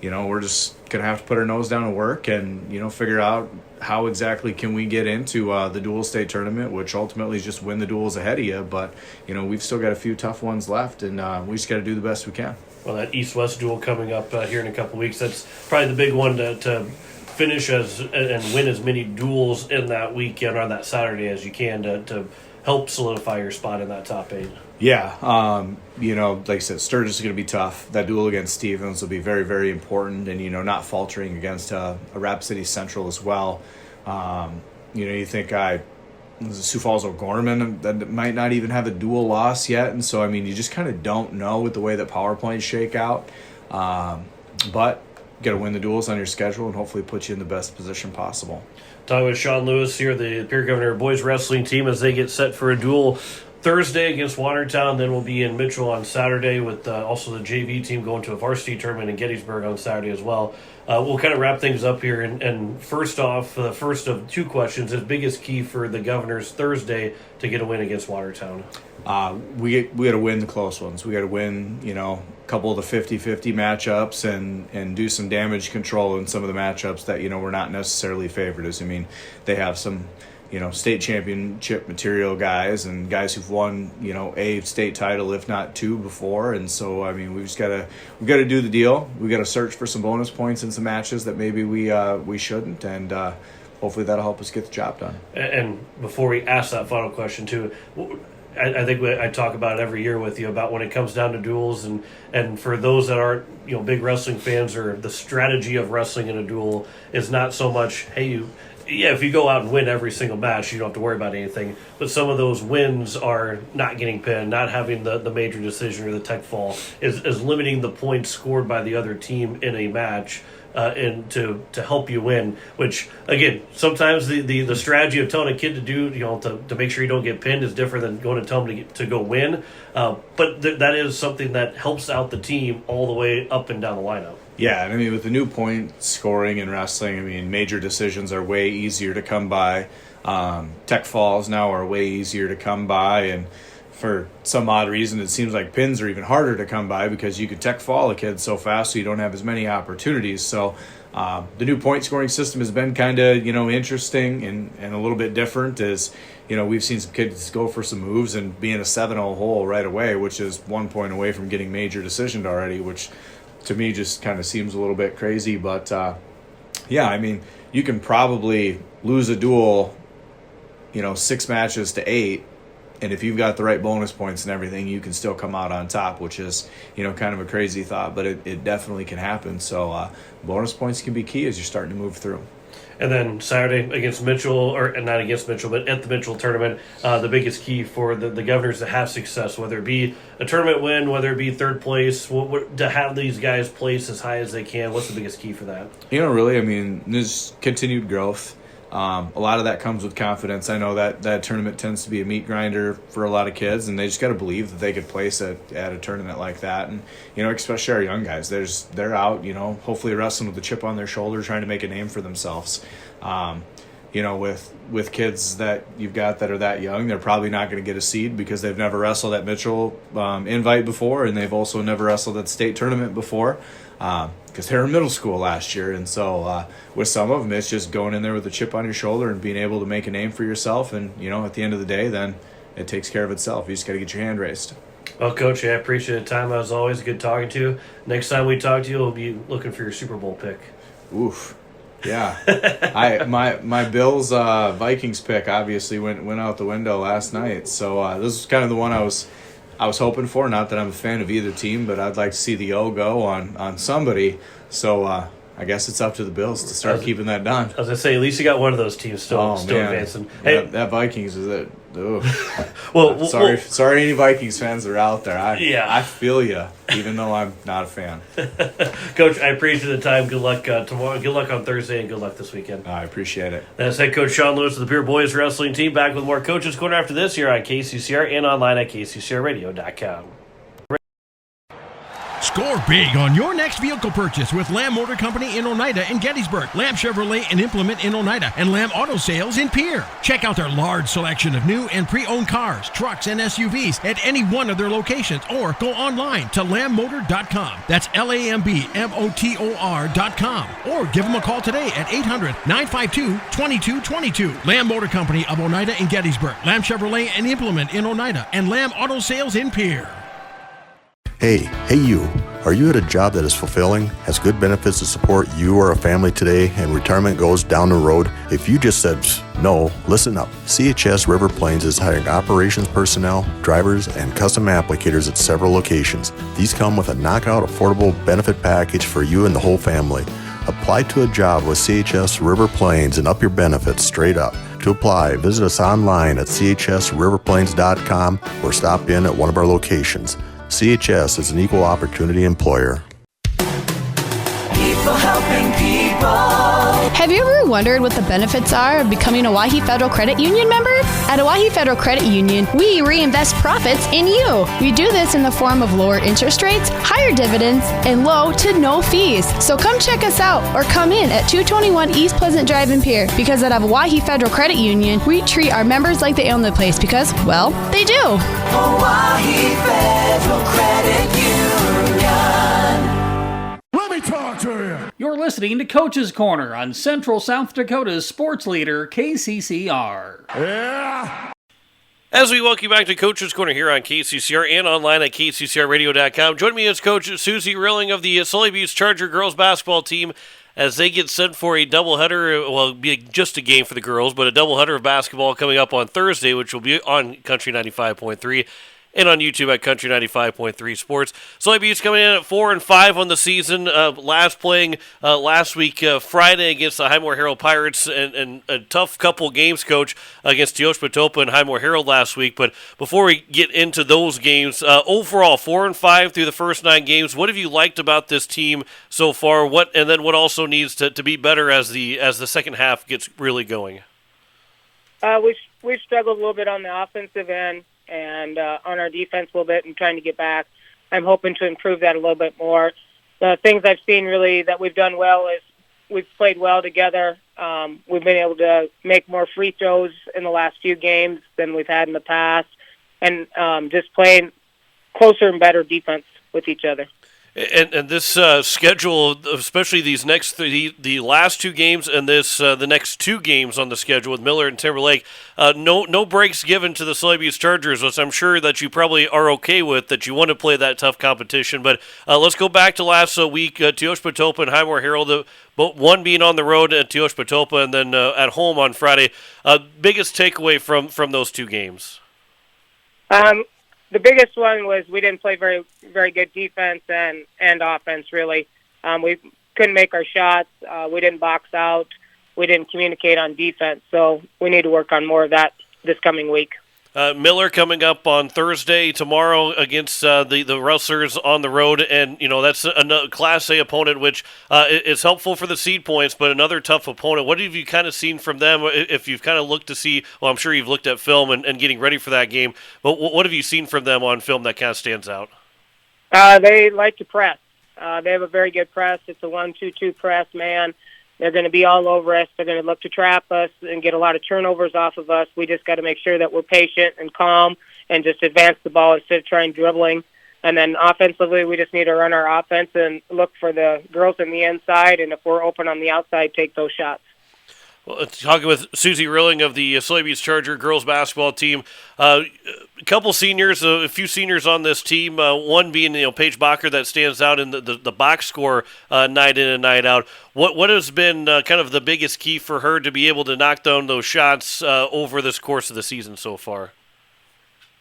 we're just going to have to put our nose down and work and, figure out how exactly can we get into the dual state tournament, which ultimately is just win the duels ahead of you. But, we've still got a few tough ones left, and we just got to do the best we can. Well, that East-West duel coming up here in a couple weeks, that's probably the big one to finish and win as many duels in that weekend or that Saturday as you can to help solidify your spot in that top 8. Yeah, like I said, Sturgis is going to be tough. That duel against Stevens will be very, very important, and not faltering against a Rapid City Central as well. You think Sioux Falls O'Gorman that might not even have a dual loss yet, and so I mean, you just kind of don't know with the way that PowerPoints shake out. But you got to win the duels on your schedule and hopefully put you in the best position possible. Talking with Sean Lewis here, the Pierre Governor boys wrestling team, as they get set for a duel Thursday against Watertown. Then we'll be in Mitchell on Saturday with also the JV team going to a varsity tournament in Gettysburg on Saturday as well. We'll kind of wrap things up here. And first off, the first of 2 questions, is biggest key for the Governors Thursday to get a win against Watertown? We got to win the close ones. We got to win, a couple of the 50-50 matchups and do some damage control in some of the matchups that, we're not necessarily favored as. I mean, they have some, state championship material guys and guys who've won, a state title, if not 2 before. And so, I mean, we've got to do the deal. We got to search for some bonus points in some matches that maybe we shouldn't. And, hopefully that'll help us get the job done. And before we ask that final question too, I think I talk about it every year with you about when it comes down to duels, and for those that aren't big wrestling fans, or the strategy of wrestling in a duel is not so much, if you go out and win every single match, you don't have to worry about anything. But some of those wins are not getting pinned, not having the major decision or the tech fall, is limiting the points scored by the other team in a match. And to help you win, which again, sometimes the strategy of telling a kid to do, to make sure you don't get pinned is different than going to tell them to go win. But that is something that helps out the team all the way up and down the lineup. Yeah, and I mean, with the new point scoring in wrestling, I mean, major decisions are way easier to come by. Tech falls now are way easier to come by, and for some odd reason, it seems like pins are even harder to come by because you could tech fall a kid so fast, so you don't have as many opportunities. So the new point scoring system has been kind of, interesting and a little bit different. As we've seen some kids go for some moves and be in a 7-0 hole right away, which is 1 point away from getting major decisioned already, which to me just kind of seems a little bit crazy. But yeah, I mean, you can probably lose a duel, 6 matches to 8. And if you've got the right bonus points and everything, you can still come out on top, which is, kind of a crazy thought, but it definitely can happen. So bonus points can be key as you're starting to move through. And then Saturday against Mitchell, or not against Mitchell, but at the Mitchell tournament, the biggest key for the Governors to have success, whether it be a tournament win, whether it be third place, to have these guys place as high as they can. What's the biggest key for that? Really, I mean, there's continued growth. A lot of that comes with confidence. I know that tournament tends to be a meat grinder for a lot of kids, and they just got to believe that they could place at a tournament like that. And especially our young guys, they're out, hopefully wrestling with a chip on their shoulder, trying to make a name for themselves. With kids that you've got that are that young, they're probably not going to get a seed because they've never wrestled at Mitchell Invite before, and they've also never wrestled at state tournament before. Because they were in middle school last year. And so with some of them, it's just going in there with a chip on your shoulder and being able to make a name for yourself. And, at the end of the day, then it takes care of itself. You just got to get your hand raised. Well, Coach, I appreciate the time. As always, good talking to you. Next time we talk to you, we'll be looking for your Super Bowl pick. Oof. Yeah. My Bills Vikings pick obviously went out the window last night. So this is kind of the one I was hoping for. Not that I'm a fan of either team, but I'd like to see the O go on somebody. So I guess it's up to the Bills to start keeping that down. I was going to say, at least you got one of those teams still advancing. Hey, that Vikings is it. Well, sorry, any Vikings fans that are out there. I feel you, even though I'm not a fan. Coach, I appreciate the time. Good luck tomorrow. Good luck on Thursday, and good luck this weekend. I appreciate it. That's head coach Sean Lewis of the Pierre Boys Wrestling Team. Back with more Coaches Corner after this here on KCCR and online at kccrradio.com. Score big on your next vehicle purchase with Lamb Motor Company in Oneida and Gettysburg, Lamb Chevrolet and Implement in Oneida, and Lamb Auto Sales in Pierre. Check out their large selection of new and pre-owned cars, trucks, and SUVs at any one of their locations, or go online to lambmotor.com. That's LAMBMOTOR.com. Or give them a call today at 800-952-2222. Lamb Motor Company of Oneida and Gettysburg, Lamb Chevrolet and Implement in Oneida, and Lamb Auto Sales in Pierre. Hey you. Are you at a job that is fulfilling, has good benefits to support you or a family today, and retirement goes down the road? If you just said no, listen up. CHS River Plains is hiring operations personnel, drivers, and custom applicators at several locations. These come with a knockout affordable benefit package for you and the whole family. Apply to a job with CHS River Plains and up your benefits straight up. To apply, visit us online at chsriverplains.com or stop in at one of our locations. CHS is an equal opportunity employer. People helping people. Have you ever wondered what the benefits are of becoming a Owyhee Federal Credit Union member? At Owyhee Federal Credit Union, we reinvest profits in you. We do this in the form of lower interest rates, higher dividends, and low to no fees. So come check us out or come in at 221 East Pleasant Drive in Pierre, because at Owyhee Federal Credit Union, we treat our members like they own the place because, well, they do. Owyhee Federal Credit Union. Let me talk to you. You're listening to Coach's Corner on Central South Dakota's sports leader, KCCR. Yeah. As we welcome you back to Coach's Corner here on KCCR and online at kccrradio.com. Joining me is Coach Susie Rilling of the Sully Buttes Charger girls basketball team as they get set for a doubleheader. Well, it'll be just a game for the girls, but a doubleheader of basketball coming up on Thursday, which will be on Country 95.3. And on YouTube at Country 95.3 Sports. Sully Buttes coming in at 4-5 on the season. Last week Friday against the Highmore Herald Pirates, and a tough couple games, Coach, against Teospa-Topa and Highmore Herald last week. But before we get into those games, overall 4-5 through the first 9 games. What have you liked about this team so far? What also needs to be better as the second half gets really going? We struggled a little bit on the offensive end and on our defense a little bit and trying to get back. I'm hoping to improve that a little bit more. The things I've seen really that we've done well is we've played well together. We've been able to make more free throws in the last few games than we've had in the past, and just playing closer and better defense with each other. And this schedule, especially these next the last two games and the next two games on the schedule with Miller and Timberlake, no breaks given to the Soybeans Chargers, which I'm sure that you probably are okay with, that you want to play that tough competition. But let's go back to last week, Teospa-Topa and Highmore Herald, one being on the road at Teospa-Topa and then at home on Friday. Biggest takeaway from those two games? The biggest one was we didn't play very, very good defense and offense, really. We couldn't make our shots. We didn't box out. We didn't communicate on defense. So we need to work on more of that this coming week. Miller coming up on Thursday tomorrow against the Rustlers on the road, and that's a Class A opponent, which is helpful for the seed points, but another tough opponent. What have you kind of seen from them? If you've kind of looked to see, well, I'm sure you've looked at film and getting ready for that game, but what have you seen from them on film that kind of stands out? They like to press. They have a very good press. It's a 1-2-2 press, man. They're going to be all over us. They're going to look to trap us and get a lot of turnovers off of us. We just got to make sure that we're patient and calm and just advance the ball instead of trying dribbling. And then offensively, we just need to run our offense and look for the girls in the inside, and if we're open on the outside, take those shots. Well, talking with Susie Rilling of the Soybeans Charger girls basketball team, a couple seniors, a few seniors on this team. One being Paige Bacher, that stands out in the box score night in and night out. What has been kind of the biggest key for her to be able to knock down those shots over this course of the season so far?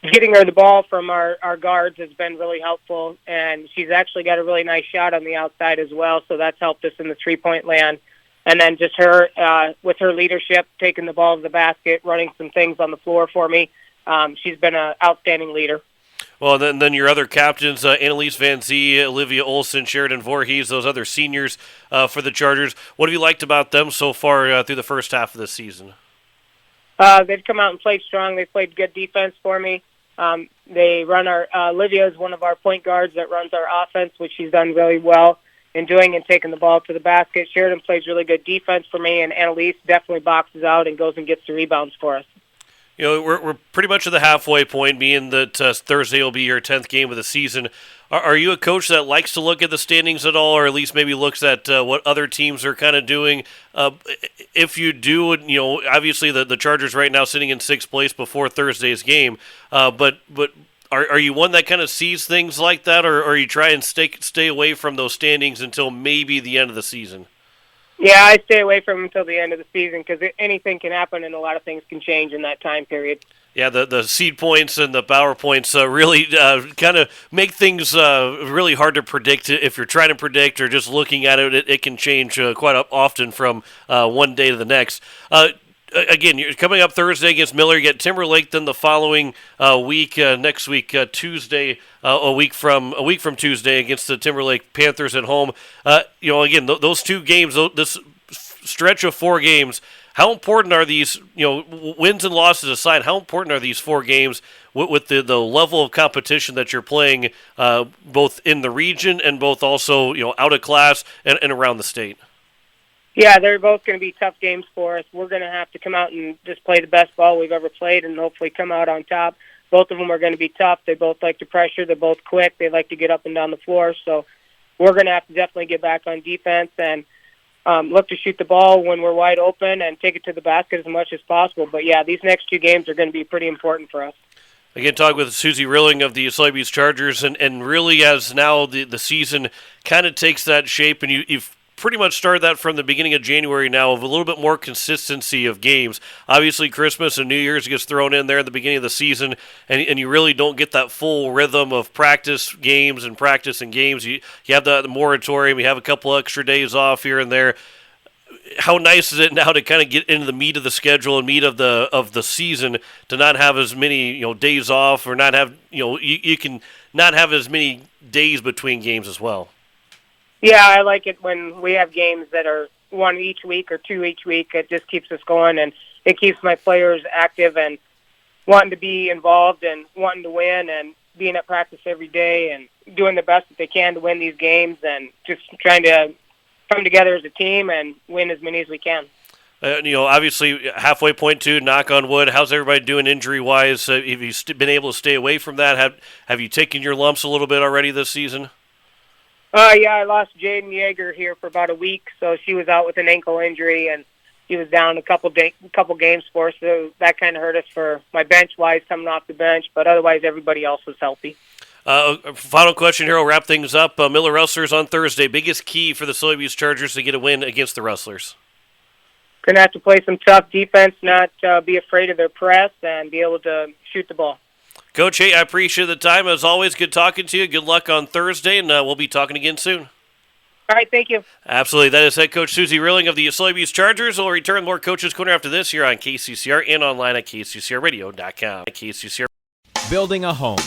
Getting her the ball from our guards has been really helpful, and she's actually got a really nice shot on the outside as well, so that's helped us in the three-point land. And then just her, with her leadership, taking the ball to the basket, running some things on the floor for me. She's been an outstanding leader. Well, then your other captains, Annalise Van Zee, Olivia Olson, Sheridan Voorhees, those other seniors for the Chargers. What have you liked about them so far through the first half of the season? They've come out and played strong. They played good defense for me. They run Olivia is one of our point guards that runs our offense, which she's done really well in doing and taking the ball to the basket. Sheridan plays really good defense for me, and Annalise definitely boxes out and goes and gets the rebounds for us. We're pretty much at the halfway point, being that Thursday will be your 10th game of the season. Are you a coach that likes to look at the standings at all, or at least maybe looks at what other teams are kind of doing? If you do, obviously the Chargers right now sitting in 6th place before Thursday's game, but are you one that kind of sees things like that, or are you try and stay away from those standings until maybe the end of the season? Yeah, I stay away from them until the end of the season because anything can happen and a lot of things can change in that time period. Yeah, the seed points and the power points really kind of make things really hard to predict. If you're trying to predict or just looking at it can change quite often from one day to the next. Again, you're coming up Thursday against Miller. You get Timberlake then the following week, next week, Tuesday, a week from Tuesday against the Timberlake Panthers at home. Again, those two games, this stretch of 4 games, how important are these, wins and losses aside, how important are these 4 games with the level of competition that you're playing both in the region and both also, out of class and around the state? Yeah, they're both going to be tough games for us. We're going to have to come out and just play the best ball we've ever played and hopefully come out on top. Both of them are going to be tough. They both like to pressure. They're both quick. They like to get up and down the floor. So we're going to have to definitely get back on defense and look to shoot the ball when we're wide open and take it to the basket as much as possible. But, yeah, these next 2 games are going to be pretty important for us. Again, talk with Susie Rilling of the Soybeans Chargers, and really as now the season kind of takes that shape, and you've pretty much started that from the beginning of January now, of a little bit more consistency of games. Obviously, Christmas and New Year's gets thrown in there at the beginning of the season, and you really don't get that full rhythm of practice games. You have the moratorium. You have a couple extra days off here and there. How nice is it now to kind of get into the meat of the schedule and meat of the season, to not have as many days off, or not have you can not have as many days between games as well? Yeah, I like it when we have games that are 1 each week or 2 each week. It just keeps us going, and it keeps my players active and wanting to be involved and wanting to win and being at practice every day and doing the best that they can to win these games and just trying to come together as a team and win as many as we can. Obviously, halfway point 2, knock on wood. How's everybody doing injury-wise? Have you been able to stay away from that? Have you taken your lumps a little bit already this season? Yeah, I lost Jaden Yeager here for about a week, so she was out with an ankle injury, and she was down a couple games for us, so that kind of hurt us for my bench-wise coming off the bench, but otherwise everybody else was healthy. Final question here, we'll wrap things up. Miller Rustlers on Thursday. Biggest key for the Soybeans Chargers to get a win against the Rustlers? Going to have to play some tough defense, not be afraid of their press, and be able to shoot the ball. Coach, hey, I appreciate the time. As always, good talking to you. Good luck on Thursday, and we'll be talking again soon. All right, thank you. Absolutely. That is head coach Susie Rilling of the Soybeans Chargers. We'll return more Coach's Corner after this here on KCCR and online at kccrradio.com. KCCR. Building a home.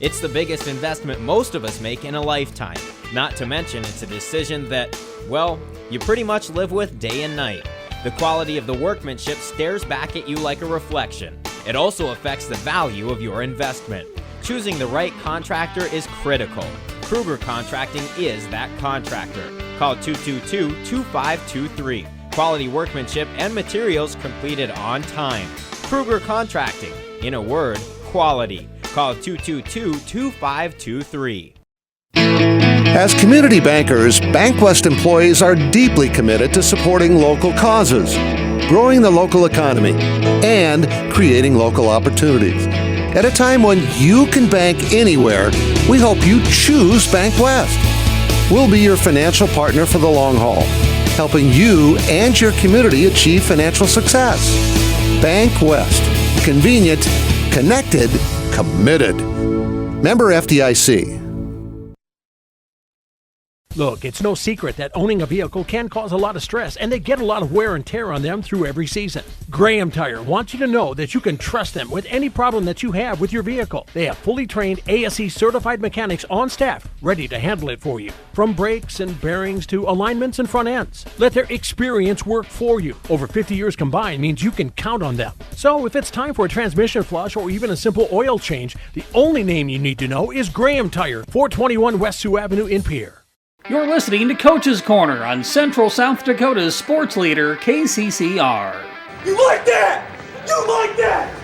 It's the biggest investment most of us make in a lifetime. Not to mention it's a decision that, well, you pretty much live with day and night. The quality of the workmanship stares back at you like a reflection. It also affects the value of your investment. Choosing the right contractor is critical. Kruger Contracting is that contractor. Call 222-2523. Quality workmanship and materials completed on time. Kruger Contracting. In a word, quality. Call 222-2523. As community bankers, BankWest employees are deeply committed to supporting local causes, growing the local economy, and creating local opportunities. At a time when you can bank anywhere, we hope you choose BankWest. We'll be your financial partner for the long haul, helping you and your community achieve financial success. BankWest. Convenient, connected, committed. Member FDIC. Look, it's no secret that owning a vehicle can cause a lot of stress, and they get a lot of wear and tear on them through every season. Graham Tire wants you to know that you can trust them with any problem that you have with your vehicle. They have fully trained ASE certified mechanics on staff, ready to handle it for you. From brakes and bearings to alignments and front ends. Let their experience work for you. Over 50 years combined means you can count on them. So if it's time for a transmission flush or even a simple oil change, the only name you need to know is Graham Tire, 421 West Sioux Avenue in Pierre. You're listening to Coach's Corner on Central South Dakota's sports leader, KCCR. You like that? You like that?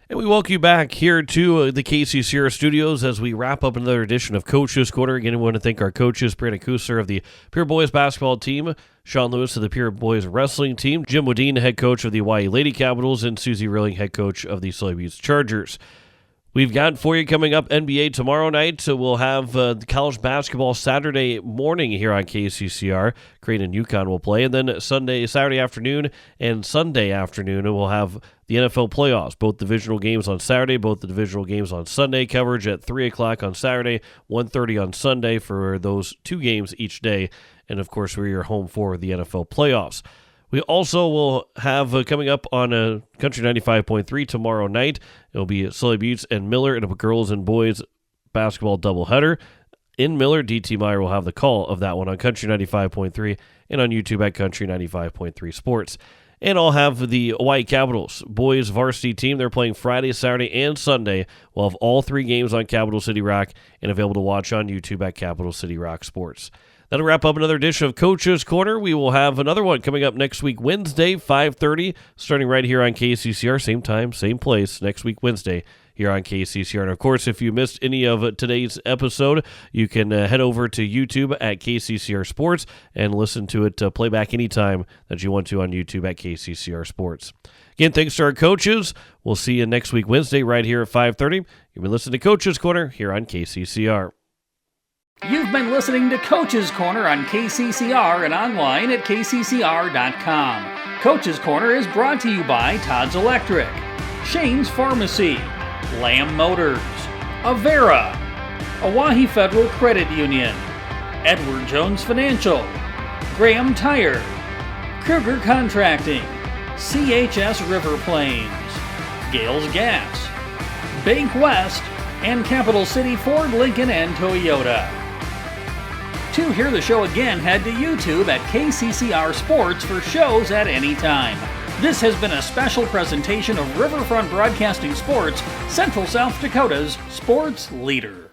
And we welcome you back here to the KCCR studios as we wrap up another edition of Coach's Corner. Again, we want to thank our coaches, Brandon Kusler of the Pierre Boys basketball team, Sean Lewis of the Pierre Boys wrestling team, Jim Woodine, head coach of the Hawaii Lady Capitals, and Susie Rilling, head coach of the Soybeans Chargers. We've got for you coming up NBA tomorrow night, so we'll have the college basketball Saturday morning here on KCCR. Creighton and UConn will play, and then Saturday afternoon and Sunday afternoon, and we'll have the NFL playoffs, both divisional games on Saturday, both the divisional games on Sunday, coverage at 3 o'clock on Saturday, 1:30 on Sunday for those two games each day, and of course, we're your home for the NFL playoffs. We also will have coming up on Country 95.3 tomorrow night. It'll be Sully Buttes and Miller in a girls and boys basketball doubleheader. In Miller, DT Meyer will have the call of that one on Country 95.3 and on YouTube at Country 95.3 Sports. And I'll have the Hawaii Capitals boys varsity team. They're playing Friday, Saturday, and Sunday. We'll have all three games on Capital City Rock and available to watch on YouTube at Capital City Rock Sports. That'll wrap up another edition of Coach's Corner. We will have another one coming up next week, Wednesday, 5:30, starting right here on KCCR. Same time, same place, next week, Wednesday, here on KCCR. And, of course, if you missed any of today's episode, you can head over to YouTube at KCCR Sports and listen to it playback anytime that you want to on YouTube at KCCR Sports. Again, thanks to our coaches. We'll see you next week, Wednesday, right here at 5:30. You've been listening to Coach's Corner here on KCCR. You've been listening to Coach's Corner on KCCR and online at kccr.com. Coach's Corner is brought to you by Todd's Electric, Shane's Pharmacy, Lamb Motors, Avera, Oahe Federal Credit Union, Edward Jones Financial, Graham Tire, Kruger Contracting, CHS River Plains, Gales Gas, BankWest, and Capital City Ford, Lincoln, and Toyota. To hear the show again, head to YouTube at KCCR Sports for shows at any time. This has been a special presentation of Riverfront Broadcasting Sports, Central South Dakota's sports leader.